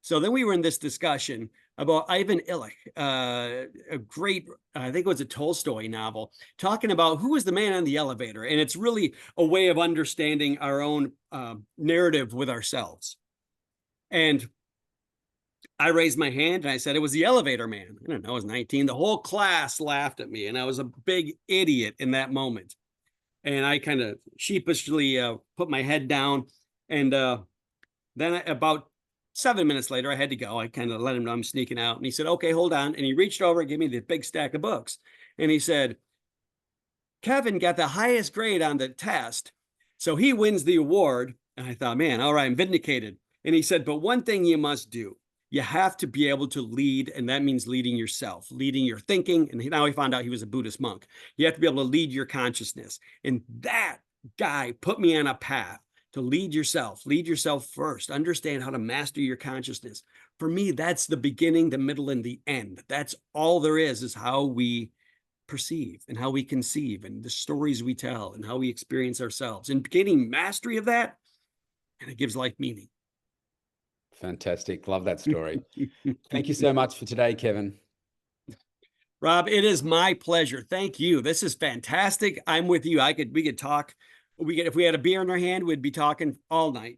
So then we were in this discussion about Ivan Illich, a great, I think it was a Tolstoy novel, talking about who was the man on the elevator. And it's really a way of understanding our own narrative with ourselves. And I raised my hand and I said it was the elevator man. I don't know, I was 19. The whole class laughed at me, and I was a big idiot in that moment. And I kind of sheepishly put my head down. And then about 7 minutes later, I had to go. I kind of let him know I'm sneaking out. And he said, "Okay, hold on." And he reached over and gave me the big stack of books. And he said, "Kevin got the highest grade on the test, so he wins the award." And I thought, man, all right, I'm vindicated. And he said, "But one thing you must do, you have to be able to lead. And that means leading yourself, leading your thinking." And now he found out he was a Buddhist monk. You have to be able to lead your consciousness. And that guy put me on a path to lead yourself first, understand how to master your consciousness. For me, that's the beginning, the middle, and the end. That's all there is how we perceive and how we conceive and the stories we tell and how we experience ourselves. And gaining mastery of that, and it gives life meaning. Fantastic. Love that story. Thank you so much for today, Kevin. Rob, it is my pleasure. Thank you. This is fantastic. I'm with you. We could talk. If we had a beer in our hand, we'd be talking all night.